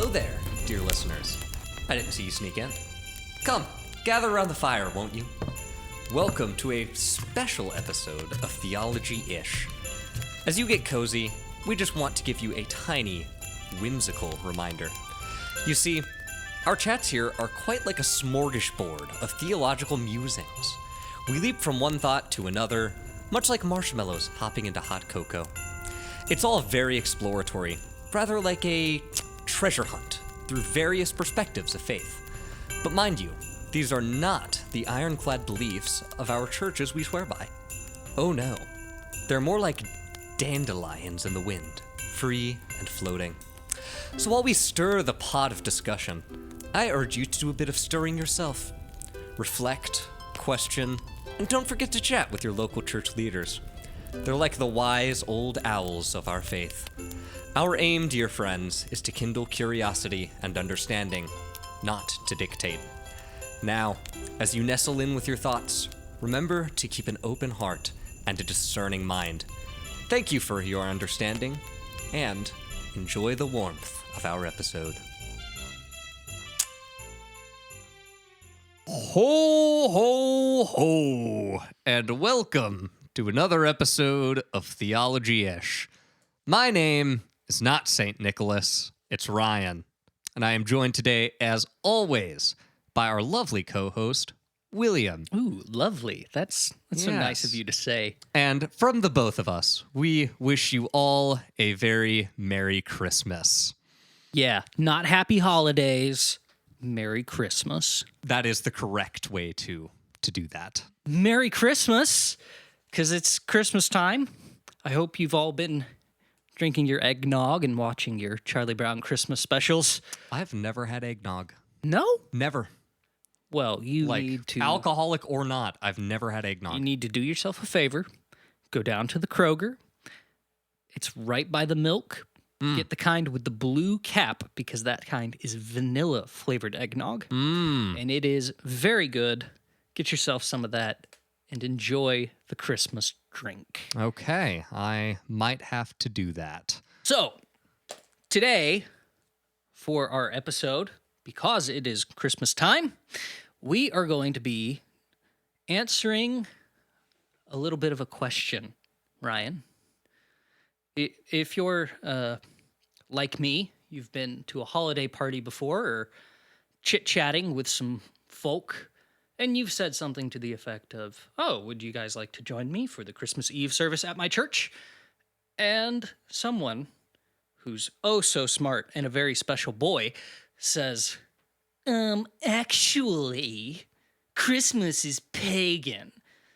Hello there, dear listeners. I didn't see you sneak in. Come, gather around the fire, won't you? Welcome to a special episode of Theology-ish. As you get cozy, we just want to give you a tiny, whimsical reminder. You see, our chats here are quite like a smorgasbord of theological musings. We leap from one thought to another, much like marshmallows hopping into hot cocoa. It's all very exploratory, rather like a treasure hunt through various perspectives of faith. But mind you, these are not the ironclad beliefs of our churches we swear by. Oh no, they're more like dandelions in the wind, free and floating. So while we stir the pot of discussion, I urge you to do a bit of stirring yourself. Reflect, question, and don't forget to chat with your local church leaders. They're like the wise old owls of our faith. Our aim, dear friends, is to kindle curiosity and understanding, not to dictate. Now, as you nestle in with your thoughts, remember to keep an open heart and a discerning mind. Thank you for your understanding, and enjoy the warmth of our episode. Ho, ho, ho, and welcome to another episode of Theology-ish. My name is not St. Nicholas, it's Ryan, and I am joined today, as always, by our lovely co-host, William. Ooh, lovely. That's so nice of you to say. And from the both of us, we wish you all a very Merry Christmas. Yeah, not happy holidays. Merry Christmas. That is the correct way to do that. Merry Christmas, because it's Christmas time. I hope you've all been drinking your eggnog and watching your Charlie Brown Christmas specials. I've never had eggnog. No? Never. Well, you need to... alcoholic or not, I've never had eggnog. You need to do yourself a favor. Go down to the Kroger. It's right by the milk. Get the kind with the blue cap, because that kind is vanilla-flavored eggnog. And it is very good. Get yourself some of that and enjoy the Christmas drink. Okay, I might have to do that. So, today, for our episode, because it is Christmas time, we are going to be answering a little bit of a question, Ryan. If you're like me, you've been to a holiday party before or chit-chatting with some folk, and you've said something to the effect of, oh, would you guys like to join me for the Christmas Eve service at my church? And someone who's oh so smart and a very special boy says, actually, Christmas is pagan.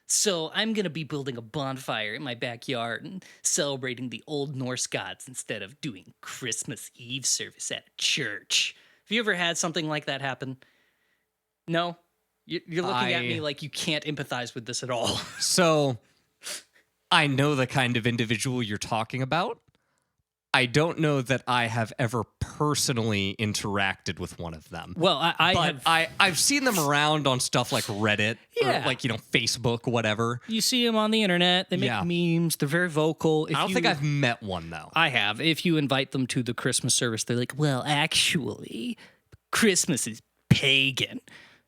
So I'm going to be building a bonfire in my backyard and celebrating the old Norse gods instead of doing Christmas Eve service at a church. Have you ever had something like that happen? No? You're looking at me like you can't empathize with this at all. So, I know the kind of individual you're talking about. I don't know that I have ever personally interacted with one of them. Well, I've seen them around on stuff like Reddit, Yeah. or like, Facebook, whatever. You see them on the internet. They make memes. They're very vocal. I don't think I've met one, though. I have. If you invite them to the Christmas service, they're like, well, actually, Christmas is pagan.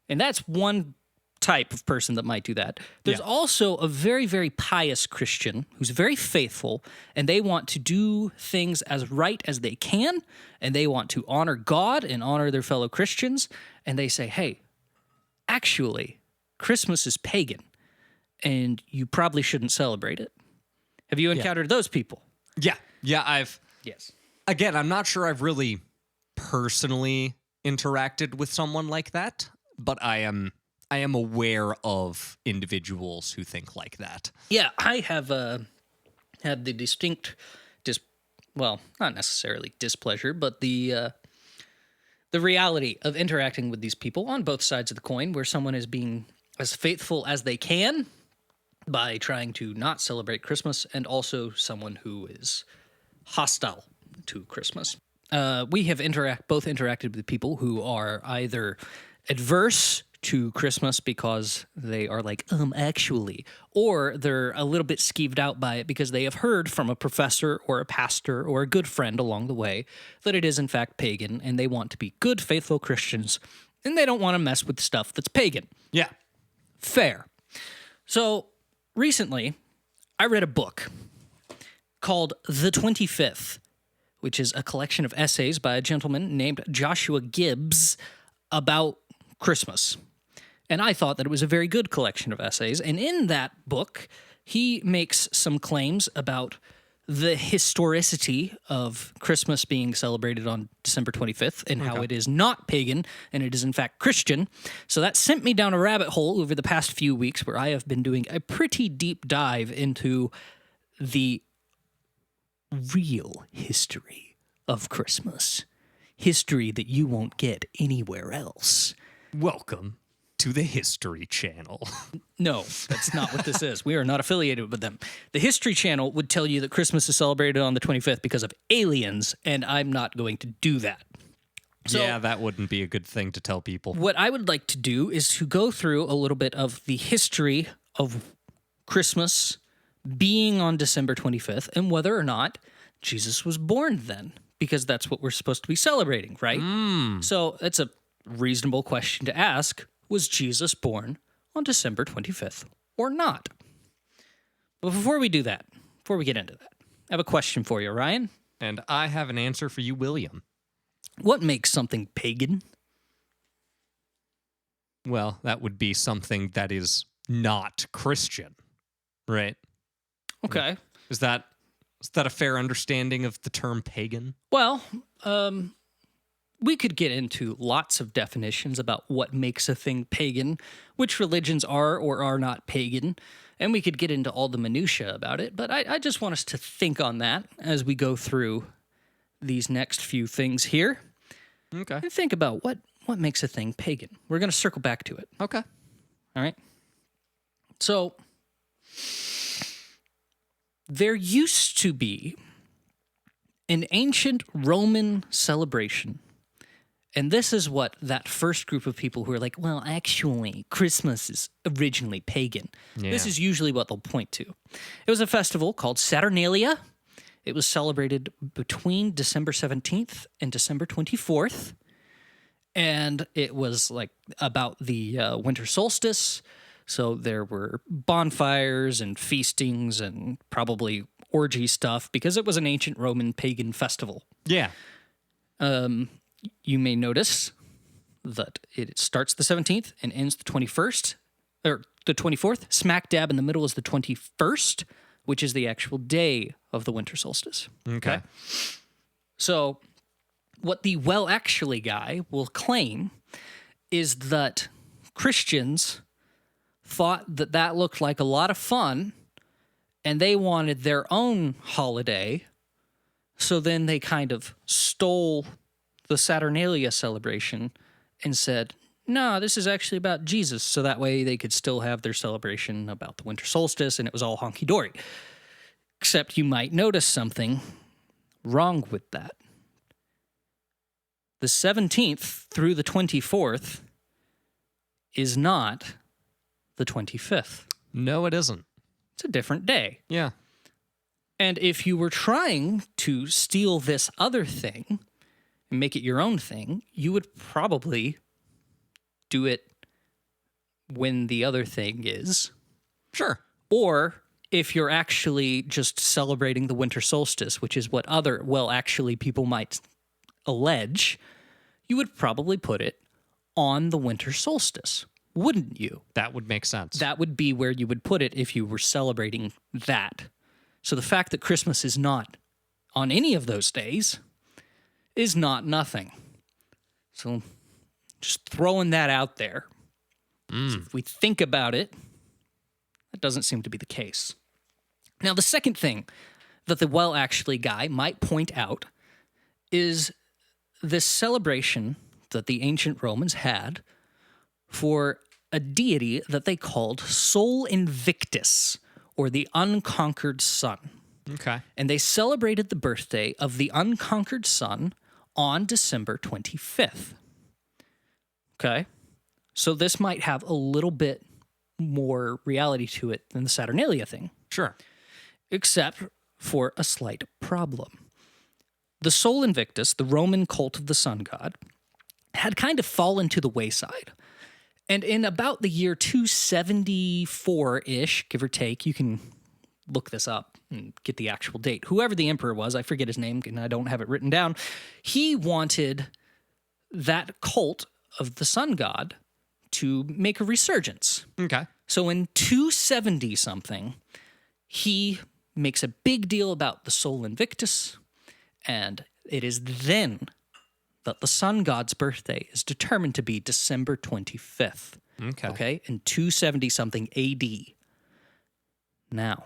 And that's one type of person that might do that. There's also a very, very pious Christian who's very faithful, and they want to do things as right as they can, and they want to honor God and honor their fellow Christians, and they say, hey, actually, Christmas is pagan, and you probably shouldn't celebrate it. Have you encountered those people? Yeah, I've... Yes. Again, I'm not sure I've really personally interacted with someone like that, but I am aware of individuals who think like that. Yeah, I have had the distinct, not necessarily displeasure, but the reality of interacting with these people on both sides of the coin, where someone is being as faithful as they can by trying to not celebrate Christmas, and also someone who is hostile to Christmas. We have both interacted with people who are either adverse to Christmas because they are like, actually, or they're a little bit skeeved out by it because they have heard from a professor or a pastor or a good friend along the way that it is in fact pagan, and they want to be good, faithful Christians, and they don't want to mess with stuff that's pagan. Yeah. Fair. So recently, I read a book called The 25th, which is a collection of essays by a gentleman named Joshua Gibbs about Christmas. And I thought that it was a very good collection of essays. And in that book, he makes some claims about the historicity of Christmas being celebrated on December 25th and how it is not pagan and it is in fact Christian. So that sent me down a rabbit hole over the past few weeks where I have been doing a pretty deep dive into the real history of Christmas. History that you won't get anywhere else. Welcome to the History Channel. No, that's not what this is. We are not affiliated with them. The History Channel would tell you that Christmas is celebrated on the 25th because of aliens, and I'm not going to do that. So, yeah, that wouldn't be a good thing to tell people. what I would like to do is to go through a little bit of the history of Christmas being on December 25th and whether or not Jesus was born then, because that's what we're supposed to be celebrating, right? So that's a reasonable question to ask. Was Jesus born on December 25th or not? But before we do that, before we get into that, I have a question for you, Ryan. And I have an answer for you, William. What makes something pagan? Well, that would be something that is not Christian, right? Okay. Is that a fair understanding of the term pagan? Well, we could get into lots of definitions about what makes a thing pagan, which religions are or are not pagan, and we could get into all the minutia about it, but I just want us to think on that as we go through these next few things here. Okay. And think about what makes a thing pagan. We're going to circle back to it. Okay. All right? So, there used to be an ancient Roman celebration. And this is what that first group of people who are like, well, actually, Christmas is originally pagan. Yeah. This is usually what they'll point to. It was a festival called Saturnalia. It was celebrated between December 17th and December 24th. And it was like about the winter solstice. So there were bonfires and feastings and probably orgy stuff because it was an ancient Roman pagan festival. Yeah. You may notice that it starts the 17th and ends the 21st, or the 24th. Smack dab in the middle is the 21st, which is the actual day of the winter solstice. Okay. So what the well actually guy will claim is that Christians thought that that looked like a lot of fun and they wanted their own holiday. So then they kind of stole the Saturnalia celebration and said, no, this is actually about Jesus. So that way they could still have their celebration about the winter solstice and it was all honky-dory. Except you might notice something wrong with that. The 17th through the 24th is not the 25th. No, it isn't. It's a different day. Yeah. And if you were trying to steal this other thing and make it your own thing, you would probably do it when the other thing is. Sure. Or if you're actually just celebrating the winter solstice, which is what other, well, actually people might allege, you would probably put it on the winter solstice, wouldn't you? That would make sense. That would be where you would put it if you were celebrating that. So the fact that Christmas is not on any of those days is not nothing. So just throwing that out there. So if we think about it, that doesn't seem to be the case. Now, the second thing that the well actually guy might point out is this celebration that the ancient Romans had for a deity that they called Sol Invictus, or the unconquered sun. Okay. And they celebrated the birthday of the unconquered sun on December 25th. Okay? So this might have a little bit more reality to it than the Saturnalia thing, Sure. except for a slight problem. The Sol Invictus, the Roman cult of the sun god, had kind of fallen to the wayside. And in about the year 274-ish, give or take, you can look this up and get the actual date. Whoever the emperor was, I forget his name and I don't have it written down, he wanted that cult of the sun god to make a resurgence. Okay. So in 270-something, he makes a big deal about the Sol Invictus, and it is then that the sun god's birthday is determined to be December 25th. Okay. In 270-something AD. Now,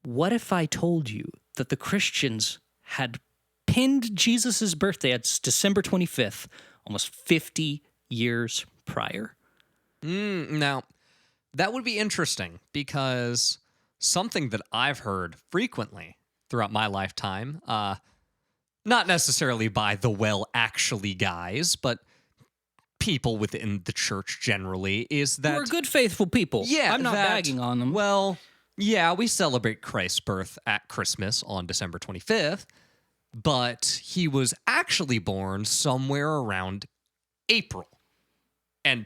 what if I told you that the Christians had pinned Jesus' birthday as December 25th almost 50 years prior? Now, that would be interesting because something that I've heard frequently throughout my lifetime, not necessarily by the actually guys, but people within the church generally, is that... We're good, faithful people. Yeah, I'm not bagging on them. Well, yeah, we celebrate Christ's birth at Christmas on December 25th, but he was actually born somewhere around April. And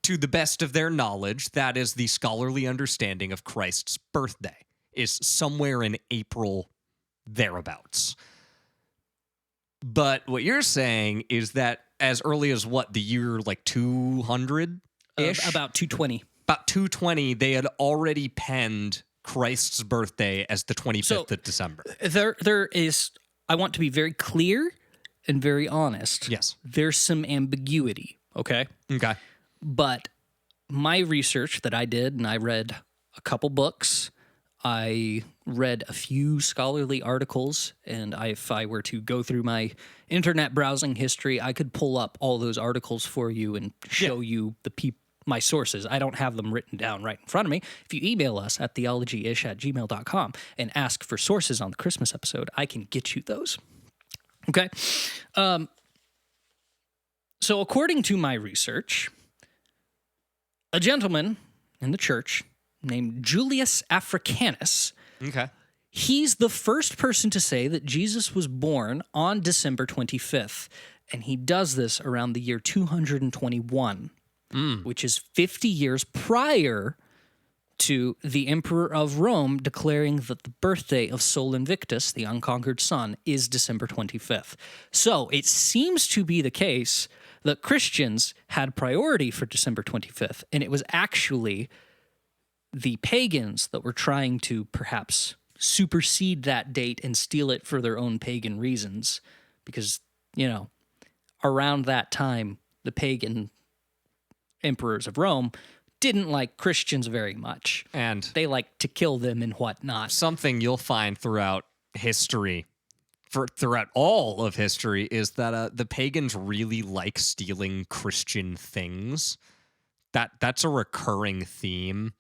to the best of their knowledge, that is the scholarly understanding of Christ's birthday, is somewhere in April thereabouts. But what you're saying is that as early as what, the year like 200-ish? About 220. About 220, they had already penned Christ's birthday as the 25th of December. There is, I want to be very clear and very honest. Yes. There's some ambiguity, okay? Okay. But my research that I did, and I read a couple books, I read a few scholarly articles, and if I were to go through my internet browsing history, I could pull up all those articles for you and show you my sources. I don't have them written down right in front of me. If you email us at theology-ish@gmail.com and ask for sources on the Christmas episode, I can get you those. Okay? So according to my research, a gentleman in the church named Julius Africanus, Okay. he's the first person to say that Jesus was born on December 25th, and he does this around the year 221, which is 50 years prior to the Emperor of Rome declaring that the birthday of Sol Invictus, the unconquered sun, is December 25th. So it seems to be the case that Christians had priority for December 25th, and it was actually the pagans that were trying to perhaps supersede that date and steal it for their own pagan reasons. Because, around that time, the pagan emperors of Rome didn't like Christians very much. And they liked to kill them and whatnot. something you'll find throughout history, throughout all of history, is that the pagans really like stealing Christian things. That's a recurring theme.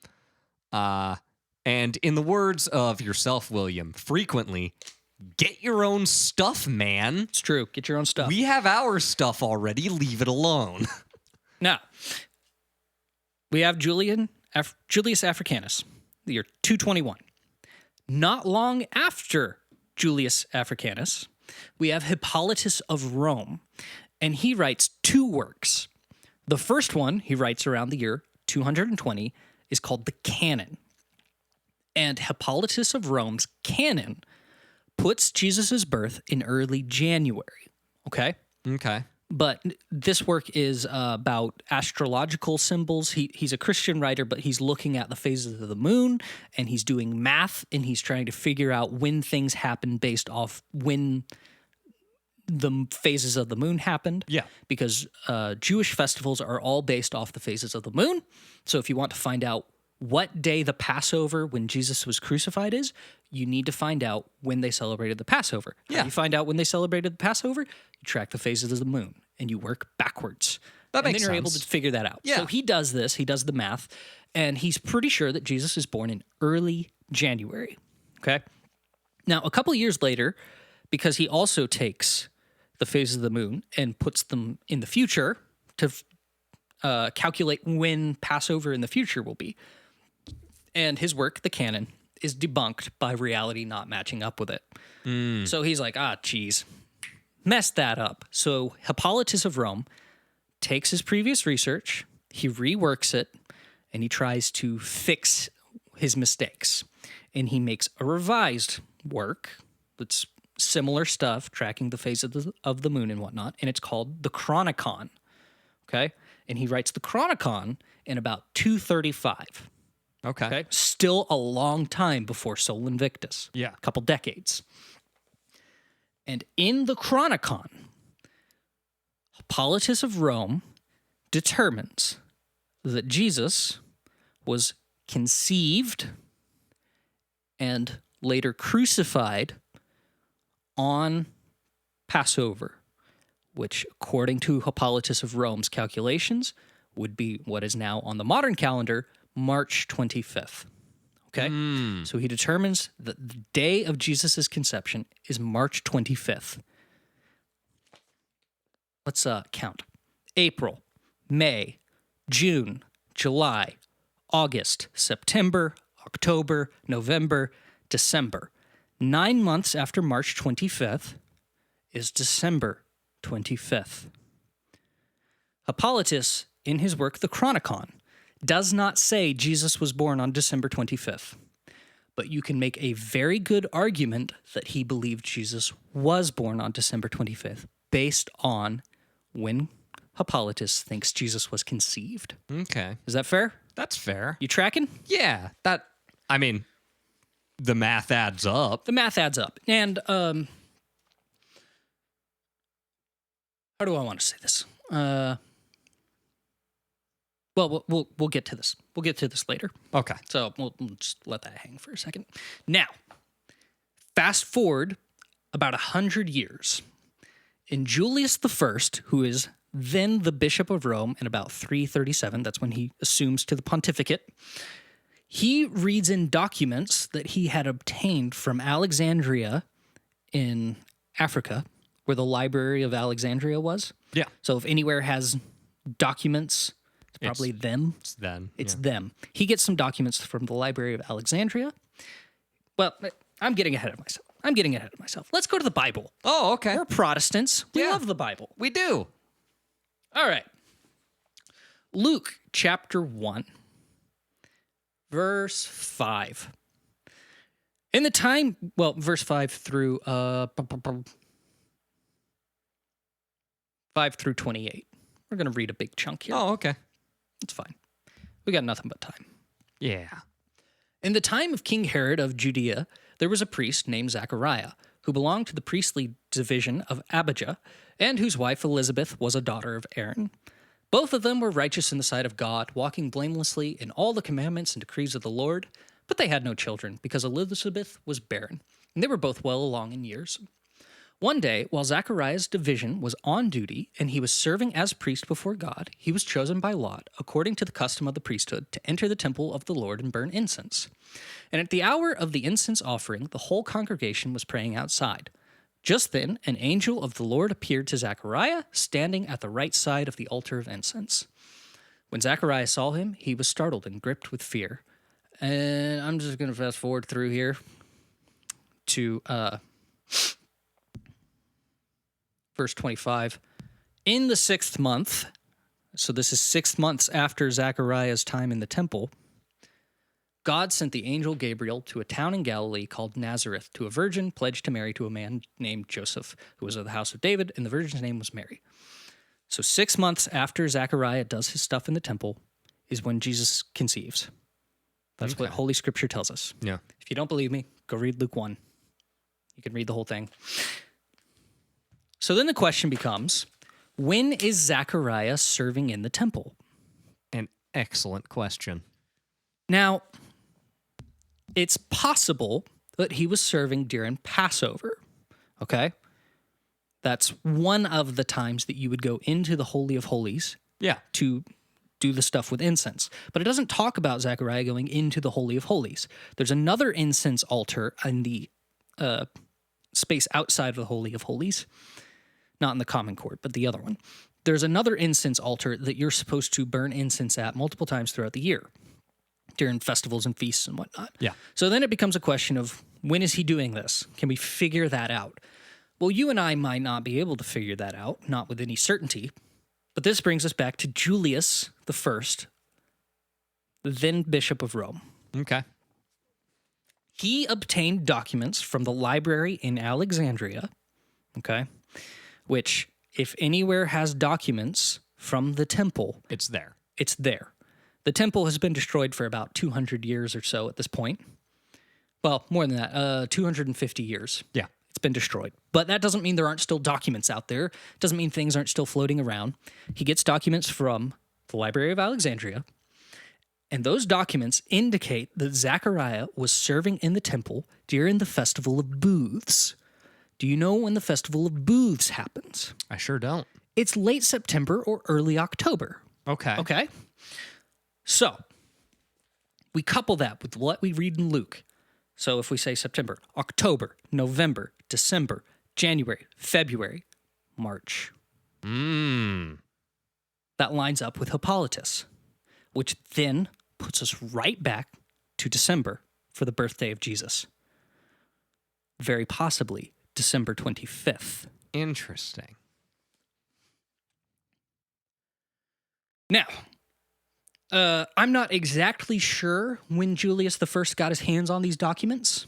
And in the words of yourself, William, frequently, get your own stuff, man. It's true. Get your own stuff. We have our stuff already. Leave it alone. Now, we have Julius Africanus, the year 221. Not long after Julius Africanus, we have Hippolytus of Rome, and he writes two works. The first one he writes around the year 220 is called the Canon. And Hippolytus of Rome's Canon puts Jesus' birth in early January, okay? Okay. But this work is about astrological symbols. He's a Christian writer, but he's looking at the phases of the moon, and he's doing math, and he's trying to figure out when things happen based off when the phases of the moon happened. Yeah. Because Jewish festivals are all based off the phases of the moon. So if you want to find out what day the Passover when Jesus was crucified is, you need to find out when they celebrated the Passover. How do you find out when they celebrated the Passover? You track the phases of the moon, and you work backwards. That makes And then you're able sense. to figure that out. Yeah. So he does this. He does the math, and he's pretty sure that Jesus is born in early January. Okay? Now, a couple years later, because he also takes the phases of the moon and puts them in the future to calculate when Passover in the future will be. And his work, the canon, is debunked by reality not matching up with it. So he's like, geez, messed that up. So Hippolytus of Rome takes his previous research, he reworks it, and he tries to fix his mistakes. And he makes a revised work that's similar stuff, tracking the phase of the moon and whatnot, and it's called the Chronicon. Okay? And he writes the Chronicon in about 235. Okay. Still a long time before Sol Invictus. Yeah. A couple decades. And in the Chronicon, Hippolytus of Rome determines that Jesus was conceived and later crucified on Passover, which, according to Hippolytus of Rome's calculations, would be what is now on the modern calendar, March 25th. Okay? So he determines that the day of Jesus' conception is March 25th. Let's count. April, May, June, July, August, September, October, November, December. 9 months after March 25th is December 25th. Hippolytus, in his work The Chronicon, does not say Jesus was born on December 25th, but you can make a very good argument that he believed Jesus was born on December 25th based on when Hippolytus thinks Jesus was conceived. Okay. Is that fair? That's fair. You tracking? Yeah. I mean, the math adds up. The math adds up. And how do I want to say this? Well, we'll get to this. We'll get to this later. Okay. So we'll just let that hang for a second. Now, fast forward about 100 years. And Julius I, who is then the Bishop of Rome in about 337, that's when he assumes to the pontificate, he reads in documents that he had obtained from Alexandria in Africa, where the Library of Alexandria was. Yeah. So if anywhere has documents, it's probably them. It's them. It's them. He gets some documents from the Library of Alexandria. Well, I'm getting ahead of myself. Let's go to the Bible. Oh, okay. We're Protestants. We Yeah. love the Bible. We do. All right. Luke chapter 1, verse 5. In the time, verse 5 through 5 through 28. We're going to read a big chunk here. Oh, okay. It's fine. We got nothing but time. Yeah. In the time of King Herod of Judea, there was a priest named Zachariah, who belonged to the priestly division of Abijah, and whose wife Elizabeth was a daughter of Aaron. Both of them were righteous in the sight of God, walking blamelessly in all the commandments and decrees of the Lord, but they had no children, because Elizabeth was barren, and they were both well along in years. One day, while Zachariah's division was on duty and he was serving as priest before God, he was chosen by lot, according to the custom of the priesthood, to enter the temple of the Lord and burn incense. And at the hour of the incense offering, the whole congregation was praying outside. Just then, an angel of the Lord appeared to Zachariah, standing at the right side of the altar of incense. When Zachariah saw him, he was startled and gripped with fear. And I'm just going to fast forward through here to verse 25. In the 6th month, so this is 6 months after Zechariah's time in the temple, God sent the angel Gabriel to a town in Galilee called Nazareth to a virgin pledged to marry to a man named Joseph, who was of the house of David, and the virgin's name was Mary. So 6 months after Zechariah does his stuff in the temple is when Jesus conceives. That's what Holy Scripture tells us. Yeah. If you don't believe me, go read Luke 1. You can read the whole thing. So then the question becomes, when is Zechariah serving in the temple? An excellent question. Now, it's possible that he was serving during Passover, okay? That's one of the times that you would go into the Holy of Holies Yeah. to do the stuff with incense. But it doesn't talk about Zechariah going into the Holy of Holies. There's another incense altar in the space outside of the Holy of Holies. Not in the common court, but the other one. there's another incense altar that you're supposed to burn incense at multiple times throughout the year during festivals and feasts and whatnot. Yeah. So then it becomes a question of, when is he doing this? Can we figure that out? Well, you and I might not be able to figure that out, not with any certainty. But this brings us back to Julius I, then Bishop of Rome. Okay. He obtained documents from the library in Alexandria, okay, which, if anywhere has documents from the temple, It's there. it's there. The temple has been destroyed for about 200 years or so at this point. Well, more than that, 250 years. Yeah. It's been destroyed. But that doesn't mean there aren't still documents out there. Doesn't mean things aren't still floating around. He gets documents from the Library of Alexandria, and those documents indicate that Zechariah was serving in the temple during the Festival of Booths. Do you know when the Festival of Booths happens? I sure don't. It's late September or early October. Okay. Okay? So, we couple that with what we read in Luke. So if we say September, October, November, December, January, February, March. That lines up with Hippolytus, which then puts us right back to December for the birthday of Jesus. Very possibly December 25th. Interesting. Now, I'm not exactly sure when Julius I got his hands on these documents.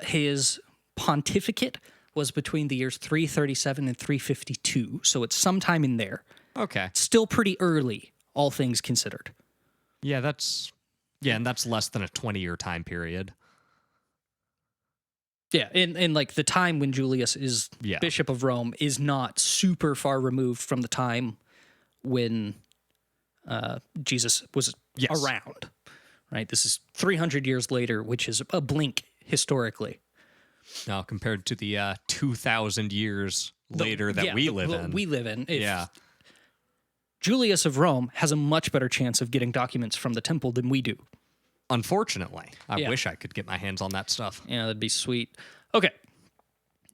His pontificate was between the years 337 and 352, so it's sometime in there. Okay. Still pretty early, all things considered. Yeah, and that's less than a 20-year time period. Yeah, and like the time when Julius is Yeah. Bishop of Rome is not super far removed from the time when Jesus was Yes. around, right? This is 300 years later, which is a blink historically. Now, compared to the 2,000 years later that we live in. We live in. Yeah. Julius of Rome has a much better chance of getting documents from the temple than we do. Unfortunately. I Yeah. wish I could get my hands on that stuff. Yeah, that'd be sweet. Okay.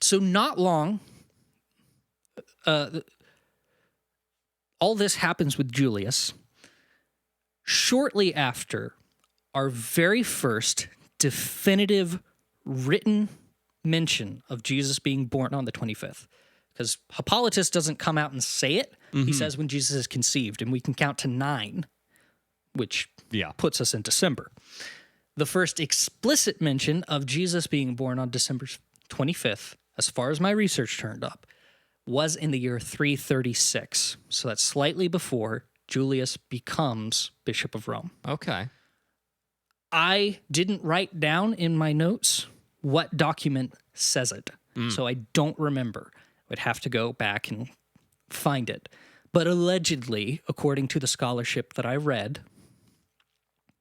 So not long, all this happens with Julius. Shortly after, our very first definitive written mention of Jesus being born on the 25th. Because Hippolytus doesn't come out and say it. He says when Jesus is conceived, and we can count to 9, which Yeah. puts us in December. The first explicit mention of Jesus being born on December 25th, as far as my research turned up, was in the year 336. So that's slightly before Julius becomes Bishop of Rome. Okay. I didn't write down in my notes what document says it, so I don't remember. I'd have to go back and find it. But allegedly, according to the scholarship that I read,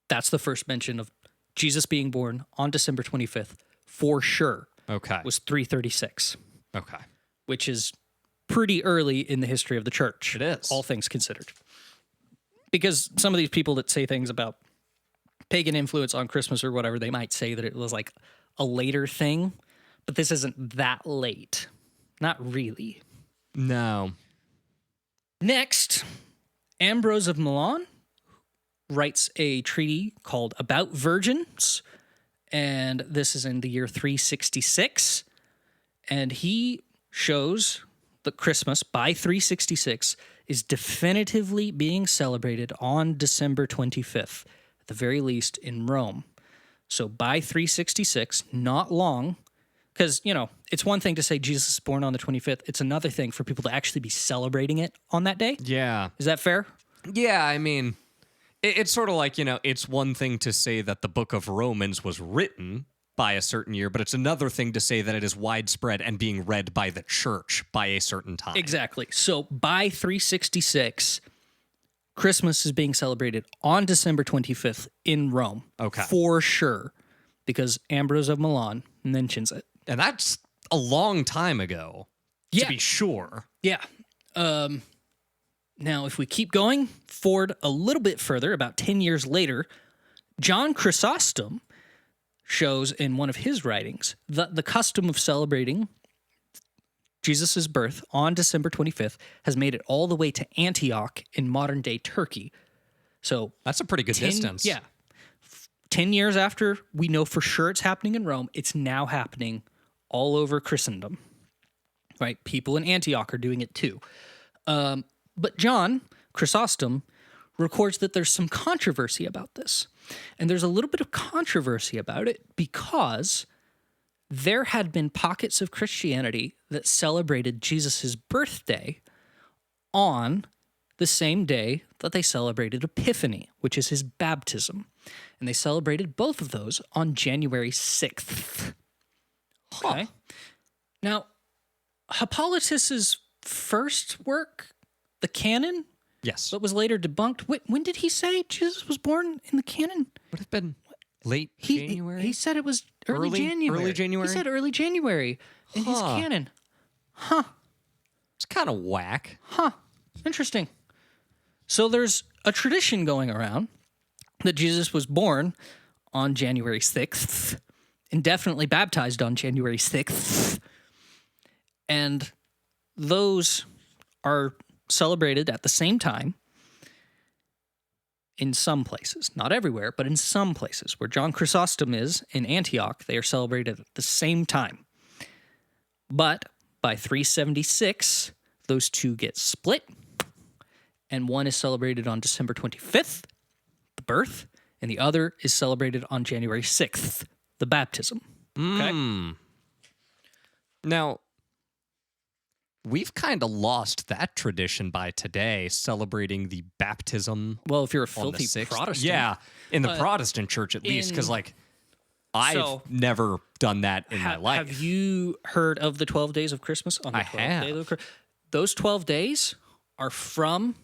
that's the first mention of Jesus being born on December 25th, for sure, Okay. was 336, Okay. which is pretty early in the history of the church. It is. All things considered. Because some of these people that say things about pagan influence on Christmas or whatever, they might say that it was like a later thing, but this isn't that late. Not really. No. Next, Ambrose of Milan writes a treaty called About Virgins, and this is in the year 366. And he shows that Christmas, by 366, is definitively being celebrated on December 25th, at the very least in Rome. So by 366, not long, because, you know, it's one thing to say Jesus is born on the 25th. It's another thing for people to actually be celebrating it on that day. Yeah. Is that fair? Yeah, I mean, it's sort of like, it's one thing to say that the book of Romans was written by a certain year, but it's another thing to say that it is widespread and being read by the church by a certain time. Exactly. So by 366, Christmas is being celebrated on December 25th in Rome. Okay. For sure, because Ambrose of Milan mentions it. And that's a long time ago, Yeah. to be sure. Yeah. Now, if we keep going forward a little bit further, about 10 years later, John Chrysostom shows in one of his writings that the custom of celebrating Jesus' birth on December 25th has made it all the way to Antioch in modern-day Turkey. So That's a pretty good distance. Yeah. 10 years after we know for sure it's happening in Rome, it's now happening all over Christendom. Right? People in Antioch are doing it too. But John Chrysostom records that there's some controversy about this. And there's a little bit of controversy about it because there had been pockets of Christianity that celebrated Jesus' birthday on the same day that they celebrated Epiphany, which is his baptism. And they celebrated both of those on January 6th. Okay. Now, Hippolytus's first work, the Canon, Yes. but was later debunked. When did he say Jesus was born in the canon? Would have been late January? He said it was early January. Early January? He said early January in his canon. It's kind of whack. Interesting. So there's a tradition going around that Jesus was born on January 6th and definitely baptized on January 6th. And those are celebrated at the same time in some places. Not everywhere, but in some places. Where John Chrysostom is in Antioch, they are celebrated at the same time. But by 376, those two get split, and one is celebrated on December 25th, the birth, and the other is celebrated on January 6th, the baptism. Okay? Now, we've kind of lost that tradition by today, celebrating the baptism. Well, if you're a on the filthy 6th. Protestant. Yeah, in the Protestant church at least, because I've never done that in my life. Have you heard of the 12 days of Christmas? On the I 12th have. Day of those 12 days are from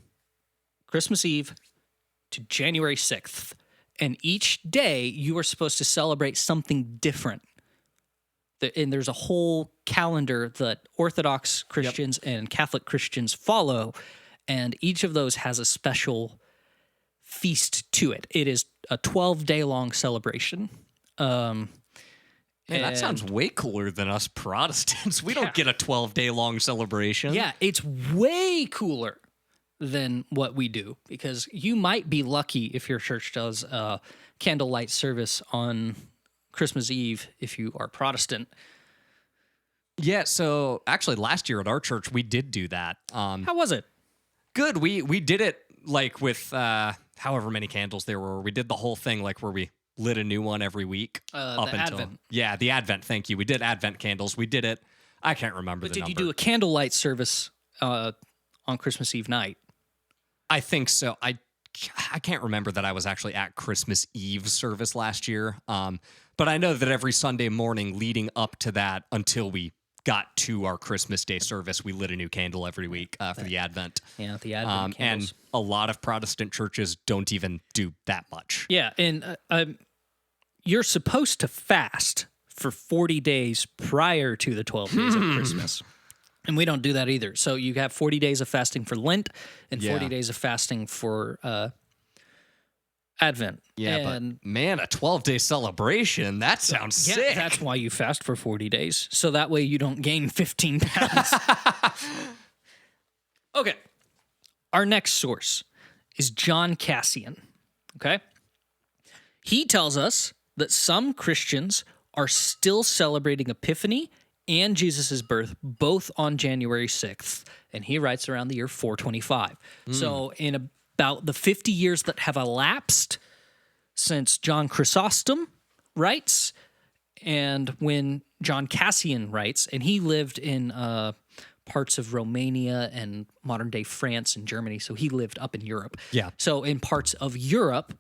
Christmas Eve to January 6th. And each day you are supposed to celebrate something different. And there's a whole calendar that Orthodox Christians and Catholic Christians follow. And each of those has a special feast to it. It is a 12-day long celebration. Man, that sounds way cooler than us Protestants. We don't get a 12-day long celebration. Yeah, it's way cooler than what we do, because you might be lucky if your church does a candlelight service on Christmas Eve if you are Protestant. Yeah, so actually last year at our church, we did do that. How was it? Good. We did it like with however many candles there were. We did the whole thing like where we lit a new one every week. Advent. Yeah, the Advent. Thank you. We did Advent candles. We did it. I can't remember But the did number. you do a candlelight service on Christmas Eve night? I think so. I can't remember that I was actually at Christmas Eve service last year. But I know that every Sunday morning leading up to that until we got to our Christmas Day service, we lit a new candle every week for the Advent. Yeah, the Advent candles. And a lot of Protestant churches don't even do that much. Yeah, and you're supposed to fast for 40 days prior to the 12 days of Christmas. And we don't do that either. So you have 40 days of fasting for Lent and 40 days of fasting for Advent. Yeah, and but man, a 12-day celebration, that sounds sick. That's why you fast for 40 days. So that way you don't gain 15 pounds. Okay. Our next source is John Cassian. Okay. He tells us that some Christians are still celebrating Epiphany and Jesus' birth, both on January 6th. And he writes around the year 425. So in about the 50 years that have elapsed since John Chrysostom writes, and when John Cassian writes, and he lived in parts of Romania and modern-day France and Germany, so he lived up in Europe. Yeah. So in parts of Europe,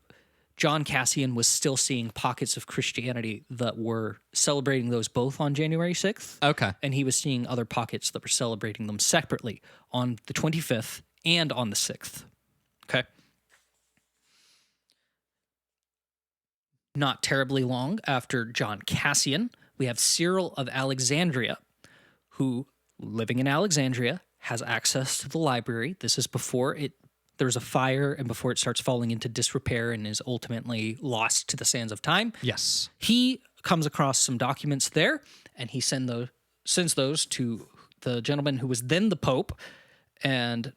John Cassian was still seeing pockets of Christianity that were celebrating those both on January 6th. Okay. And he was seeing other pockets that were celebrating them separately on the 25th and on the 6th. Okay. Not terribly long after John Cassian, we have Cyril of Alexandria, who, living in Alexandria, has access to the library. This is before there's a fire and before it starts falling into disrepair and is ultimately lost to the sands of time. Yes. He comes across some documents there, and he sends those to the gentleman who was then the Pope, and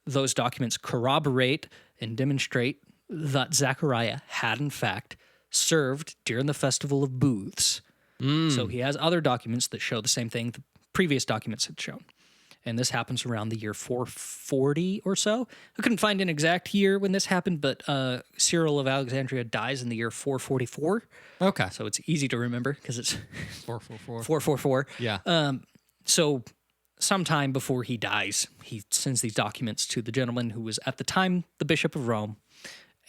those documents corroborate and demonstrate that Zechariah had, in fact, served during the Festival of Booths. So he has other documents that show the same thing the previous documents had shown. And this happens around the year 440 or so. I couldn't find an exact year when this happened, but Cyril of Alexandria dies in the year 444. Okay. So it's easy to remember because it's 444. 444. Yeah. So sometime before he dies, he sends these documents to the gentleman who was at the time the Bishop of Rome,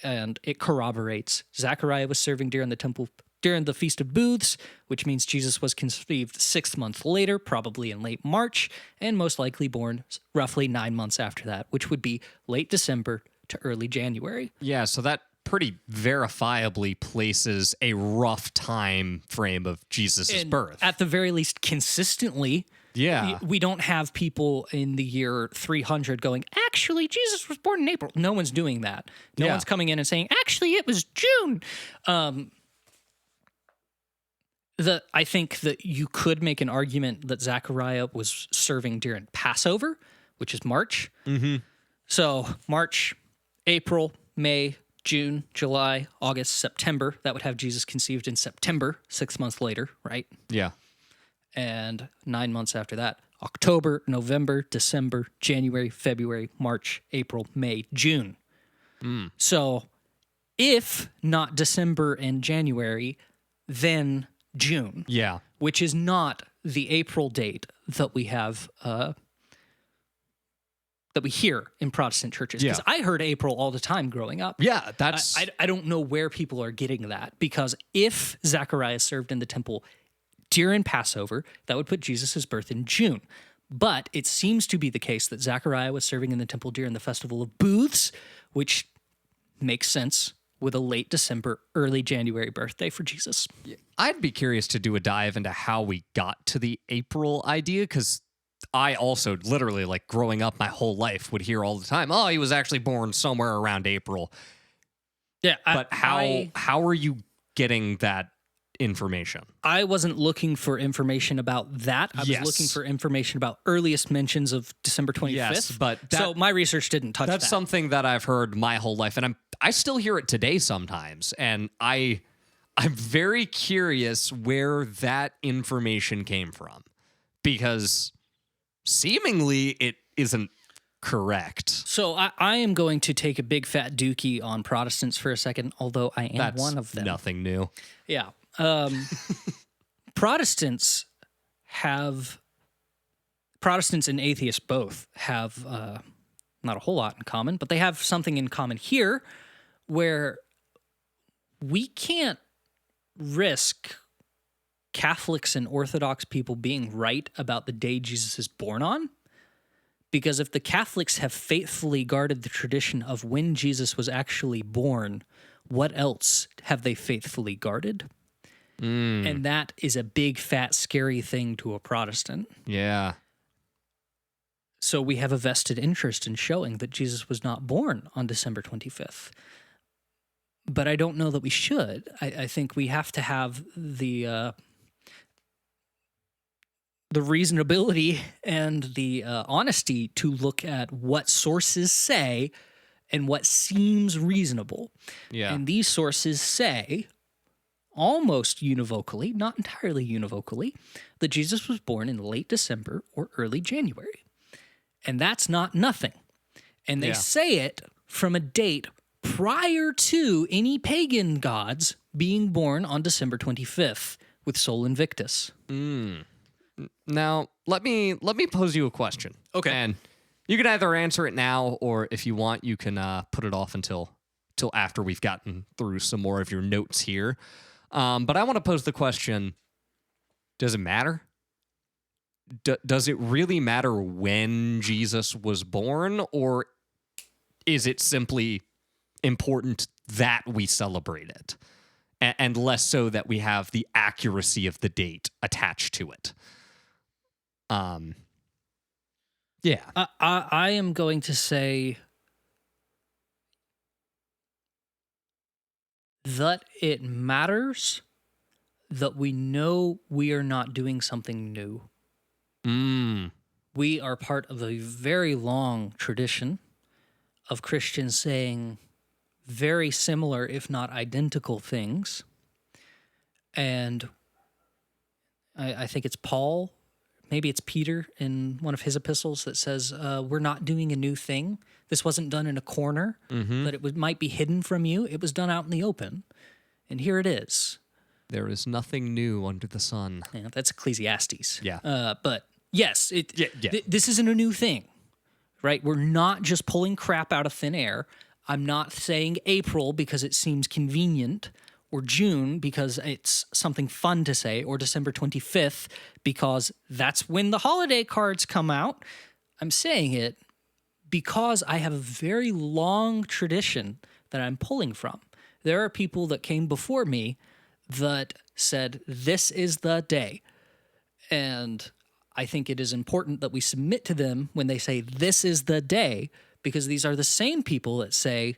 and it corroborates Zechariah was serving during the temple during the Feast of Booths, which means Jesus was conceived 6 months later, probably in late March, and most likely born roughly 9 months after that, which would be late December to early January. Yeah, so that pretty verifiably places a rough time frame of Jesus' birth. At the very least, consistently. Yeah. We don't have people in the year 300 going, actually, Jesus was born in April. No one's doing that. No one's coming in and saying, actually, it was June. I think that you could make an argument that Zechariah was serving during Passover, which is March. Mm-hmm. So March, April, May, June, July, August, September. That would have Jesus conceived in September, 6 months later, right? Yeah. And 9 months after that, October, November, December, January, February, March, April, May, June. So if not December and January, then June. Yeah. Which is not the April date that we have, that we hear in Protestant churches. Because I heard April all the time growing up. Yeah, that's... I don't know where people are getting that, because if Zechariah served in the temple during Passover, that would put Jesus' birth in June. But it seems to be the case that Zechariah was serving in the temple during the Festival of Booths, which makes sense with a late December, early January birthday for Jesus. I'd be curious to do a dive into how we got to the April idea, because I also literally, like, growing up my whole life would hear all the time, oh, he was actually born somewhere around April. Yeah, but how are you getting that information? I wasn't looking for information about that. I was looking for information about earliest mentions of December 25th. Yes, but so my research didn't touch that. That's something that I've heard my whole life, and I still hear it today sometimes, and I'm very curious where that information came from, because seemingly it isn't correct. So I am going to take a big fat dookie on Protestants for a second, although I am one of them. Nothing new. Yeah. Protestants and atheists both have not a whole lot in common, but they have something in common here where we can't risk Catholics and Orthodox people being right about the day Jesus is born on. Because if the Catholics have faithfully guarded the tradition of when Jesus was actually born, what else have they faithfully guarded? And that is a big, fat, scary thing to a Protestant. Yeah. So we have a vested interest in showing that Jesus was not born on December 25th. But I don't know that we should. I think we have to have the reasonability and the honesty to look at what sources say and what seems reasonable. Yeah. And these sources say, almost univocally, not entirely univocally, that Jesus was born in late December or early January. And that's not nothing. And they say it from a date prior to any pagan gods being born on December 25th with Sol Invictus. Now, let me pose you a question. Okay. And you can either answer it now, or if you want, you can put it off until after we've gotten through some more of your notes here. But I want to pose the question, does it matter? Does it really matter when Jesus was born, or is it simply important that we celebrate it, and less so that we have the accuracy of the date attached to it? Yeah. I am going to say that it matters that we know we are not doing something new. we are part of a very long tradition of Christians saying very similar, if not identical, things. And I think it's Paul, maybe it's Peter in one of his epistles that says, we're not doing a new thing. This wasn't done in a corner, that it might be hidden from you. It was done out in the open. And here it is. There is nothing new under the sun. Yeah, that's Ecclesiastes. Yeah. But yes, this isn't a new thing, right? We're not just pulling crap out of thin air. I'm not saying April because it seems convenient, or June because it's something fun to say, or December 25th because that's when the holiday cards come out. I'm saying it because I have a very long tradition that I'm pulling from. There are people that came before me that said, this is the day. And I think it is important that we submit to them when they say, this is the day, because these are the same people that say,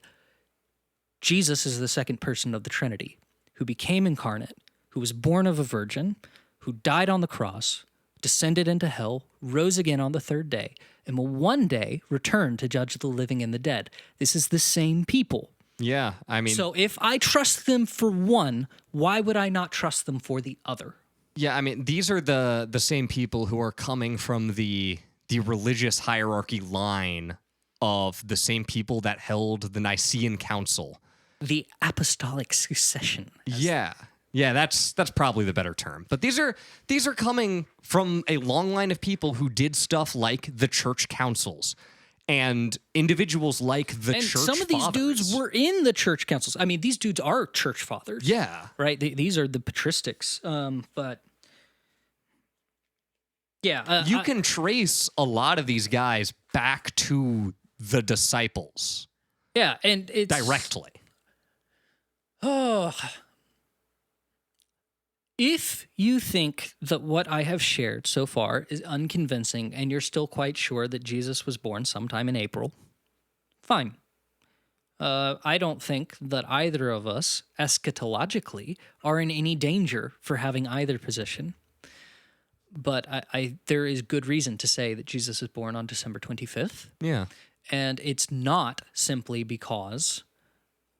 Jesus is the second person of the Trinity, who became incarnate, who was born of a virgin, who died on the cross, descended into hell, rose again on the third day, and will one day return to judge the living and the dead. This is the same people. Yeah, I mean... So if I trust them for one, why would I not trust them for the other? Yeah, I mean, these are the same people who are coming from the religious hierarchy line of the same people that held the Nicene Council. The apostolic succession. Yeah, that's probably the better term. But these are coming from a long line of people who did stuff like the church councils and individuals like the church fathers. And some of these dudes were in the church councils. I mean, these dudes are church fathers. Yeah. Right? These are the patristics. But yeah. You can trace a lot of these guys back to the disciples. Yeah, and it's... Directly. Oh. If you think that what I have shared so far is unconvincing and you're still quite sure that Jesus was born sometime in April, fine. I don't think that either of us, eschatologically, are in any danger for having either position. But there is good reason to say that Jesus is born on December 25th. Yeah. And it's not simply because,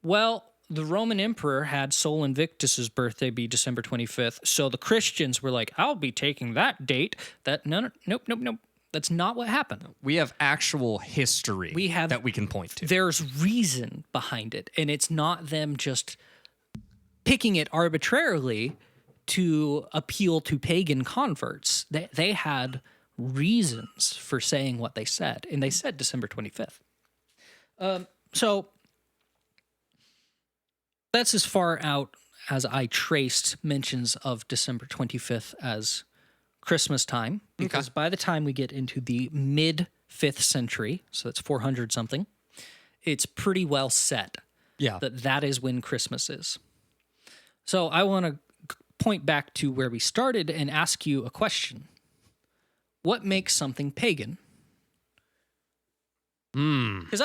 well, the Roman emperor had Sol Invictus's birthday be December 25th, so the Christians were like, I'll be taking that date. Nope. That's not what happened. We have actual history that we can point to. There's reason behind it, and it's not them just picking it arbitrarily to appeal to pagan converts. They had reasons for saying what they said, and they said December 25th. So that's as far out as I traced mentions of December 25th as Christmas time, because by the time we get into the mid-5th century, so that's 400 something, it's pretty well set that is when Christmas is. So I want to point back to where we started and ask you a question. What makes something pagan? Because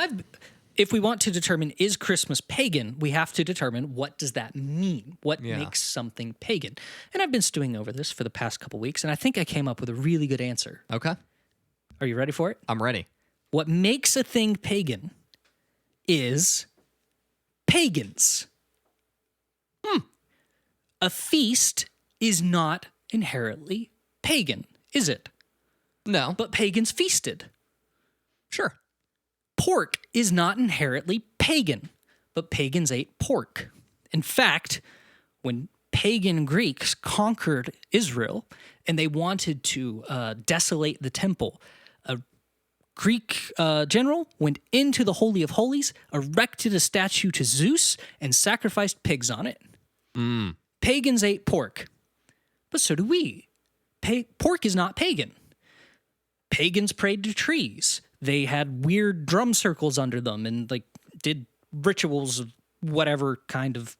if we want to determine is Christmas pagan, we have to determine what does that mean? What makes something pagan? And I've been stewing over this for the past couple weeks, and I think I came up with a really good answer. Okay. Are you ready for it? I'm ready. What makes a thing pagan is pagans. A feast is not inherently pagan, is it? No. But pagans feasted. Sure. Pork is not inherently pagan, but pagans ate pork. In fact, when pagan Greeks conquered Israel and they wanted to desolate the temple, a Greek general went into the Holy of Holies, erected a statue to Zeus, and sacrificed pigs on it. Pagans ate pork, but so do we. Pork is not pagan. Pagans prayed to trees. They had weird drum circles under them and did rituals of whatever kind of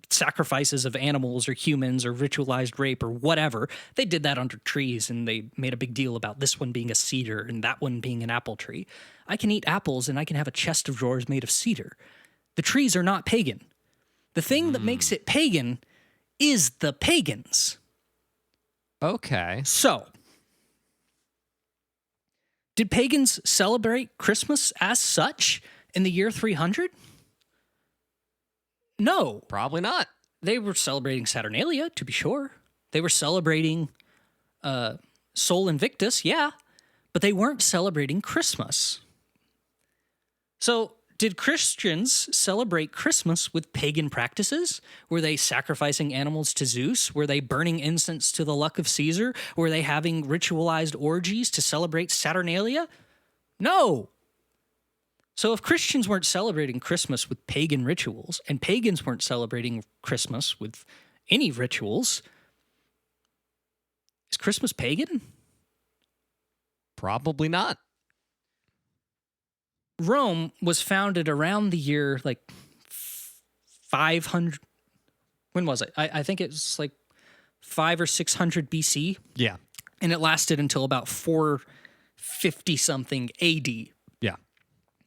sacrifices of animals or humans or ritualized rape or whatever. They did that under trees, and they made a big deal about this one being a cedar and that one being an apple tree. I can eat apples and I can have a chest of drawers made of cedar. The trees are not pagan. The thing that makes it pagan is the pagans. Okay. So, Did pagans celebrate Christmas as such in the year 300? No. Probably not. They were celebrating Saturnalia, to be sure. They were celebrating Sol Invictus, yeah, but they weren't celebrating Christmas. So, did Christians celebrate Christmas with pagan practices? Were they sacrificing animals to Zeus? Were they burning incense to the luck of Caesar? Were they having ritualized orgies to celebrate Saturnalia? No. So if Christians weren't celebrating Christmas with pagan rituals, and pagans weren't celebrating Christmas with any rituals, is Christmas pagan? Probably not. Rome was founded around the year 500. When was it? I think it's 500 or 600 BC. Yeah. And it lasted until about 450 something AD. Yeah.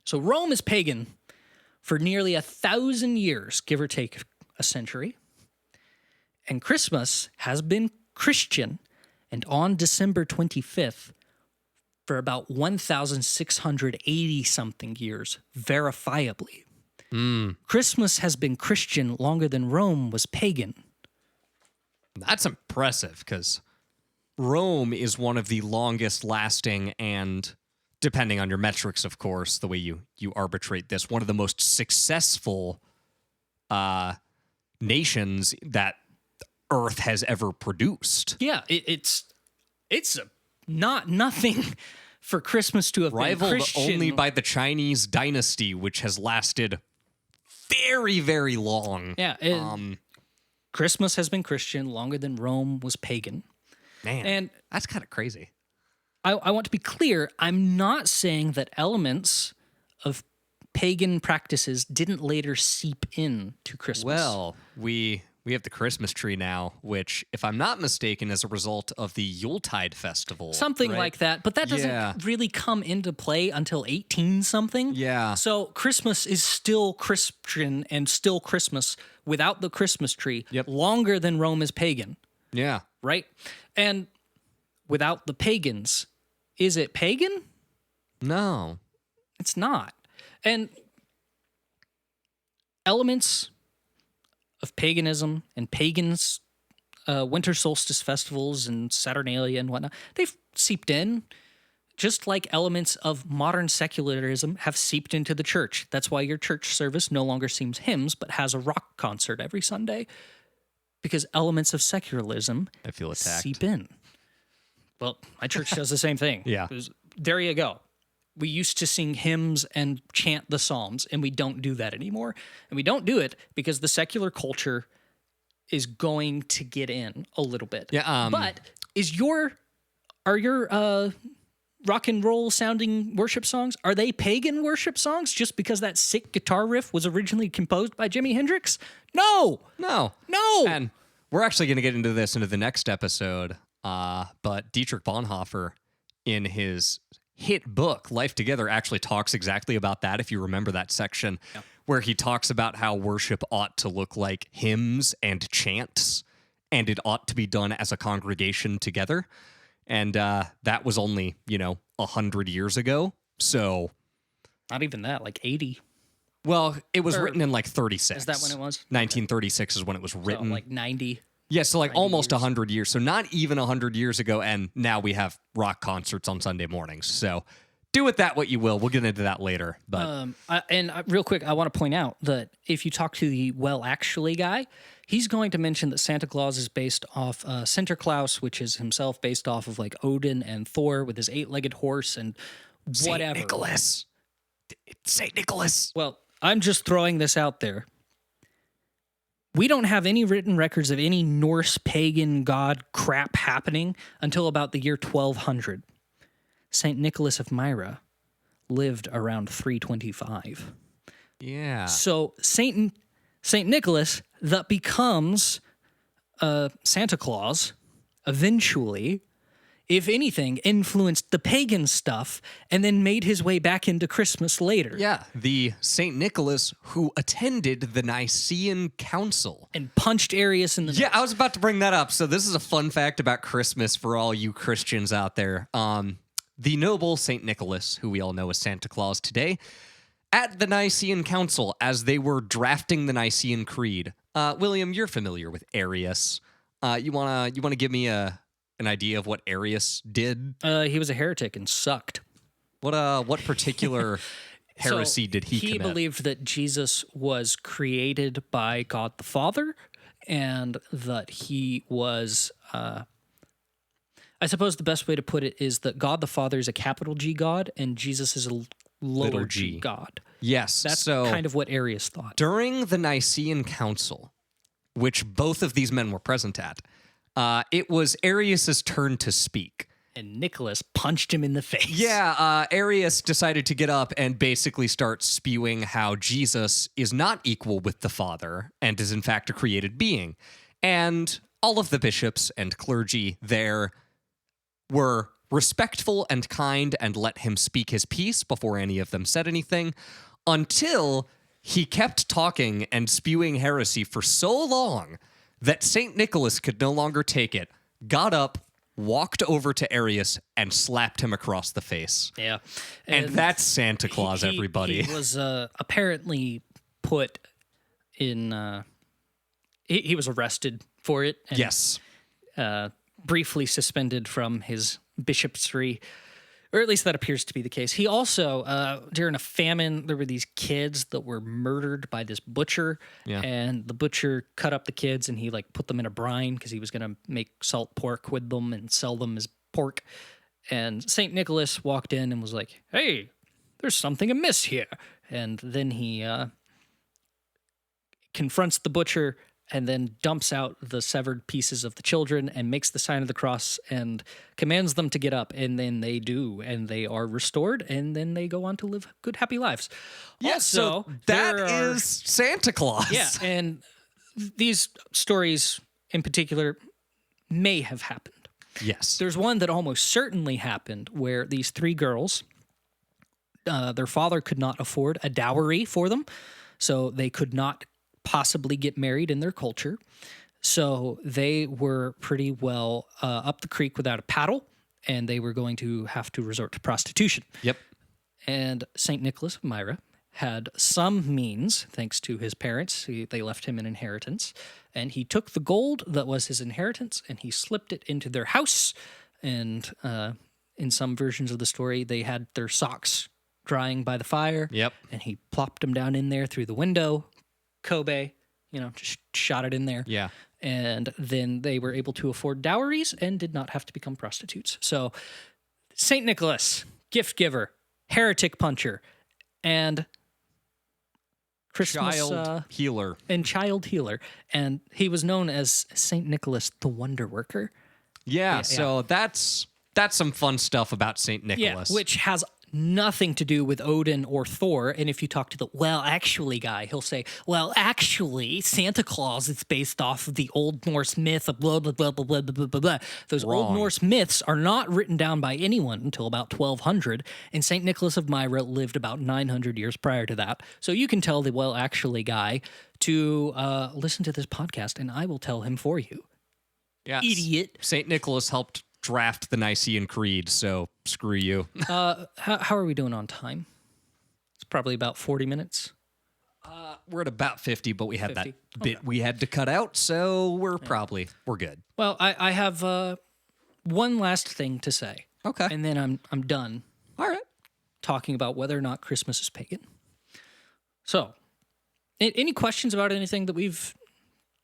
So Rome is pagan for nearly 1,000 years, give or take a century. And Christmas has been Christian. And on December 25th, for about 1,680 something years, verifiably. Christmas has been Christian longer than Rome was pagan. That's impressive, because Rome is one of the longest lasting and, depending on your metrics, of course, the way you arbitrate this, one of the most successful nations that Earth has ever produced. Yeah, it's nothing for Christmas to have Rivaled been Christian. only by the Chinese dynasty, which has lasted very, very long. Yeah, Christmas has been Christian longer than Rome was pagan. Man, And that's kind of crazy. I want to be clear, I'm not saying that elements of pagan practices didn't later seep in to Christmas. Well, we have the Christmas tree now, which, if I'm not mistaken, is a result of the Yuletide festival. Something right? like that, but that doesn't Yeah. really come into play until 18 something. Yeah. So Christmas is still Christian and still Christmas without the Christmas tree longer than Rome is pagan, Yeah. right? And without the pagans, is it pagan? No. It's not. And elements of paganism and pagans, winter solstice festivals and Saturnalia and whatnot, they've seeped in, just like elements of modern secularism have seeped into the church. That's why your church service no longer sings hymns, but has a rock concert every Sunday, because elements of secularism I feel attacked. seep in. Well, my church does the same thing. Yeah. There you go. We used to sing hymns and chant the Psalms, and we don't do that anymore. And we don't do it because the secular culture is going to get in a little bit. Yeah. But are your rock and roll sounding worship songs, are they pagan worship songs just because that sick guitar riff was originally composed by Jimi Hendrix? No. No. And we're actually going to get into this into the next episode. But Dietrich Bonhoeffer, in his hit book, Life Together, actually talks exactly about that, if you remember that section, where he talks about how worship ought to look like hymns and chants, and it ought to be done as a congregation together. And that was only, 100 years ago. So... Not even that, like 80. Well, it was written in 36. Is that when it was? 1936 is when it was written. So like 90. Yeah, so almost years. 100 years. So not even 100 years ago, and now we have rock concerts on Sunday mornings. So do with that what you will. We'll get into that later. But Real quick, I want to point out that if you talk to the Well Actually guy, he's going to mention that Santa Claus is based off Sinterklaas, which is himself based off of Odin and Thor with his 8-legged horse and whatever. Saint Nicholas. It's Saint Nicholas. Well, I'm just throwing this out there. We don't have any written records of any Norse pagan god crap happening until about the year 1200. St. Nicholas of Myra lived around 325. Yeah. So Saint Nicholas that becomes Santa Claus eventually, if anything, influenced the pagan stuff and then made his way back into Christmas later. Yeah, the Saint Nicholas who attended the Nicene Council. And punched Arius in the nose. Yeah, I was about to bring that up. So this is a fun fact about Christmas for all you Christians out there. the noble St. Nicholas, who we all know as Santa Claus today, at the Nicene Council as they were drafting the Nicene Creed. William, you're familiar with Arius. You wanna give me an idea of what Arius did? He was a heretic and sucked. What particular heresy did he He commit? believed that Jesus was created by God the Father, and that he was. I suppose the best way to put it is that God the Father is a capital G God, and Jesus is a lower G God. Yes, That's so kind of what Arius thought. during the Nicene Council, which both of these men were present at, it was Arius's turn to speak. And Nicholas punched him in the face. Yeah, Arius decided to get up and basically start spewing how Jesus is not equal with the Father and is in fact a created being. And all of the bishops and clergy there were respectful and kind and let him speak his piece before any of them said anything, until he kept talking and spewing heresy for so long that St. Nicholas could no longer take it, got up, walked over to Arius, and slapped him across the face. Yeah. And that's Santa Claus, everybody. He was apparently put in... He was arrested for it. And, Yes. briefly suspended from his bishopry, or at least that appears to be the case. He also, during a famine, there were these kids that were murdered by this butcher, and the butcher cut up the kids and he like put them in a brine because he was going to make salt pork with them and sell them as pork. And St. Nicholas walked in and was like, "Hey, there's something amiss here." And then he confronts the butcher and then dumps out the severed pieces of the children and makes the sign of the cross and commands them to get up. And then they do, and they are restored, and then they go on to live good, happy lives. Yeah, Also, so that is Santa Claus. Yeah, and these stories in particular may have happened. Yes. There's one that almost certainly happened where these three girls, their father could not afford a dowry for them, so they could not possibly get married in their culture. So they were pretty well up the creek without a paddle, and they were going to have to resort to prostitution. Yep. And St. Nicholas of Myra had some means, thanks to his parents. They left him an inheritance, and he took the gold that was his inheritance and he slipped it into their house. And in some versions of the story, they had their socks drying by the fire. Yep. And he plopped them down in there through the window. Kobe, just shot it in there. Yeah. And then they were able to afford dowries and did not have to become prostitutes. So St. Nicholas, gift giver, heretic puncher, and Christmas Child healer. And child healer. And he was known as St. Nicholas the Wonder Worker. Yeah, so that's some fun stuff about St. Nicholas. Yeah, which has nothing to do with Odin or Thor. And if you talk to the "well, actually" guy, he'll say, "Well, actually, Santa Claus is based off of the Old Norse myth of blah, blah, blah, blah, blah, blah, blah, blah." Those Old Norse myths are not written down by anyone until about 1200, and St. Nicholas of Myra lived about 900 years prior to that. So you can tell the "well, actually" guy to listen to this podcast, and I will tell him for you. Yeah, Idiot. St. Nicholas helped draft the Nicene Creed, so screw you. How are we doing on time? It's probably about 40 minutes. We're at about 50, but we had 50? that bit we had to cut out, so we're good. Well, I have one last thing to say. Okay. And then I'm done All right. talking about whether or not Christmas is pagan. So, any questions about anything that we've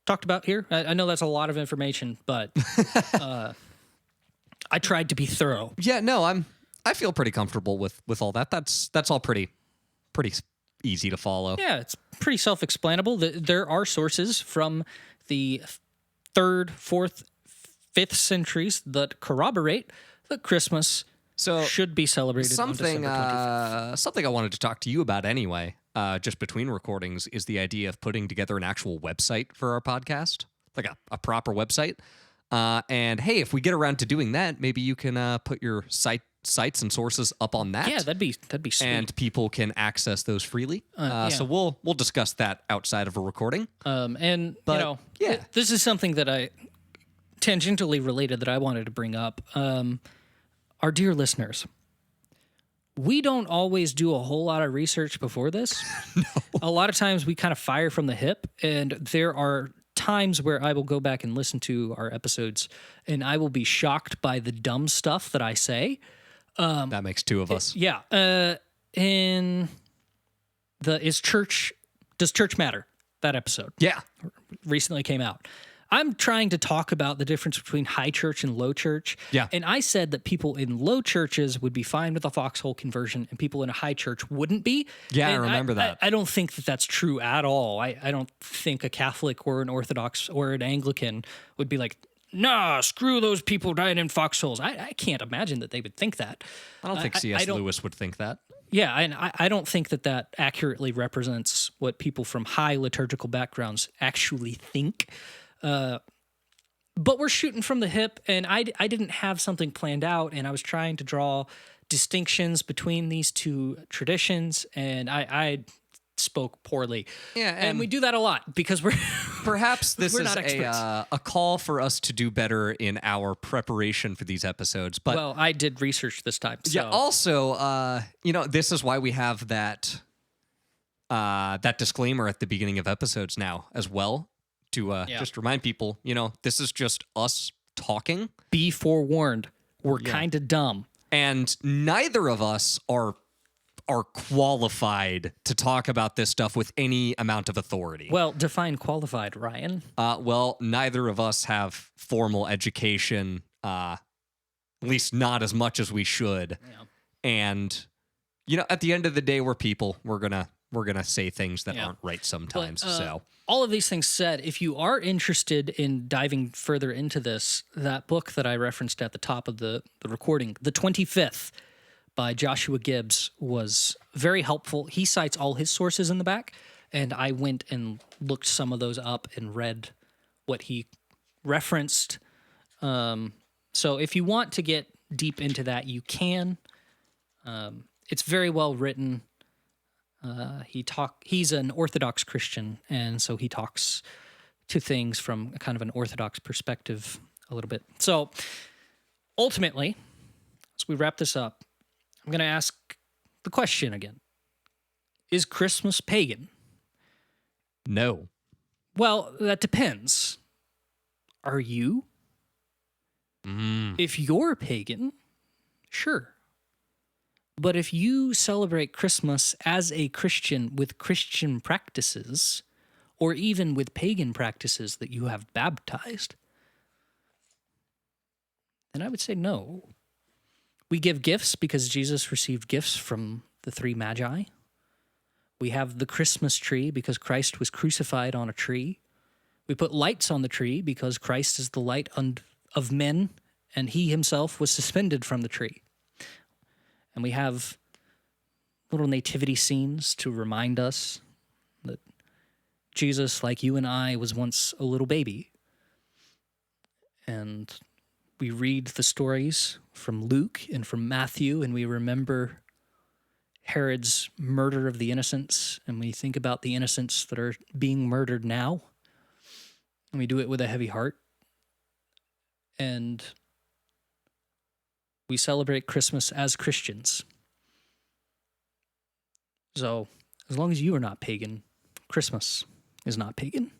talked about here? I know that's a lot of information, but I tried to be thorough. Yeah, no, I feel pretty comfortable with all that. That's all pretty easy to follow. Yeah, it's pretty self-explanable. There are sources from the 3rd, 4th, 5th centuries that corroborate that Christmas should be celebrated on December 25th. Something I wanted to talk to you about anyway, just between recordings, is the idea of putting together an actual website for our podcast, like a proper website. And hey, if we get around to doing that, maybe you can put your sites and sources up on that. Yeah, that'd be sweet. And people can access those freely. So we'll discuss that outside of a recording. This is something that I tangentially related that I wanted to bring up. Our dear listeners, we don't always do a whole lot of research before this. No. A lot of times we kind of fire from the hip, and there are times where I will go back and listen to our episodes, and I will be shocked by the dumb stuff that I say. That makes two of us. Yeah. Does church matter? That episode. Yeah. Recently came out. I'm trying to talk about the difference between high church and low church. Yeah. And I said that people in low churches would be fine with a foxhole conversion and people in a high church wouldn't be. Yeah, And I remember that. I don't think that that's true at all. I don't think a Catholic or an Orthodox or an Anglican would be like, nah, screw those people dying in foxholes. I can't imagine that they would think that. I don't think C.S. Lewis would think that. Yeah, and I don't think that that accurately represents what people from high liturgical backgrounds actually think. But we're shooting from the hip, and I didn't have something planned out, and I was trying to draw distinctions between these two traditions, and I spoke poorly. Yeah, and we do that a lot because we're perhaps this we're is not experts. a call for us to do better in our preparation for these episodes. But well, I did research this time. So. yeah, also, this is why we have that disclaimer at the beginning of episodes now as well. To just remind people, this is just us talking. Be forewarned, we're kind of dumb. And neither of us are qualified to talk about this stuff with any amount of authority. Well, define qualified, Ryan. Well, neither of us have formal education, at least not as much as we should. Yeah. And, at the end of the day, we're people. We're gonna say things that aren't right sometimes. So all of these things said, if you are interested in diving further into this, that book that I referenced at the top of the recording, The 25th by Joshua Gibbs, was very helpful. He cites all his sources in the back, and I went and looked some of those up and read what he referenced. So if you want to get deep into that, you can. It's very well written. He's an Orthodox Christian, and so he talks to things from kind of an Orthodox perspective a little bit. So ultimately, as we wrap this up, I'm going to ask the question again. Is Christmas pagan? No. Well, that depends. Are you? If you're pagan, sure. But if you celebrate Christmas as a Christian with Christian practices, or even with pagan practices that you have baptized, then I would say no. We give gifts because Jesus received gifts from the three magi. We have the Christmas tree because Christ was crucified on a tree. We put lights on the tree because Christ is the light of men, and he himself was suspended from the tree. And we have little nativity scenes to remind us that Jesus, like you and I, was once a little baby. And we read the stories from Luke and from Matthew, and we remember Herod's murder of the innocents, and we think about the innocents that are being murdered now. And we do it with a heavy heart. And we celebrate Christmas as Christians. So, as long as you are not pagan, Christmas is not pagan.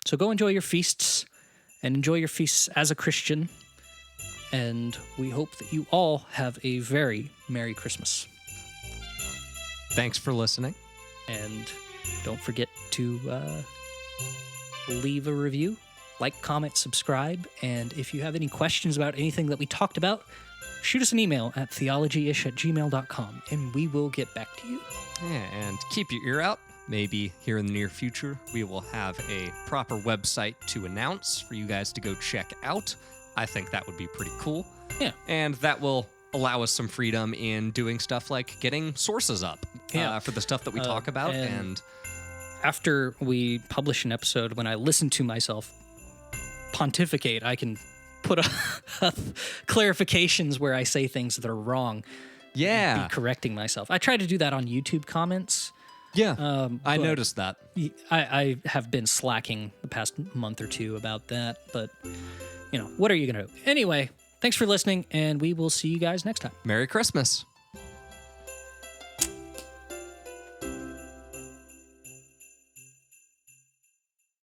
So go enjoy your feasts, and enjoy your feasts as a Christian. And we hope that you all have a very Merry Christmas. Thanks for listening. And don't forget to leave a review. Like, comment, subscribe, and if you have any questions about anything that we talked about, shoot us an email at theology-ish@gmail.com, and we will get back to you. Yeah, and keep your ear out. Maybe here in the near future, we will have a proper website to announce for you guys to go check out. I think that would be pretty cool. Yeah. And that will allow us some freedom in doing stuff like getting sources up for the stuff that we talk about. And after we publish an episode, when I listen to myself pontificate, I can put up clarifications where I say things that are wrong. Yeah. Be correcting myself. I try to do that on YouTube comments. Yeah. I noticed that. I have been slacking the past month or two about that, but, what are you going to do? Anyway, thanks for listening, and we will see you guys next time. Merry Christmas.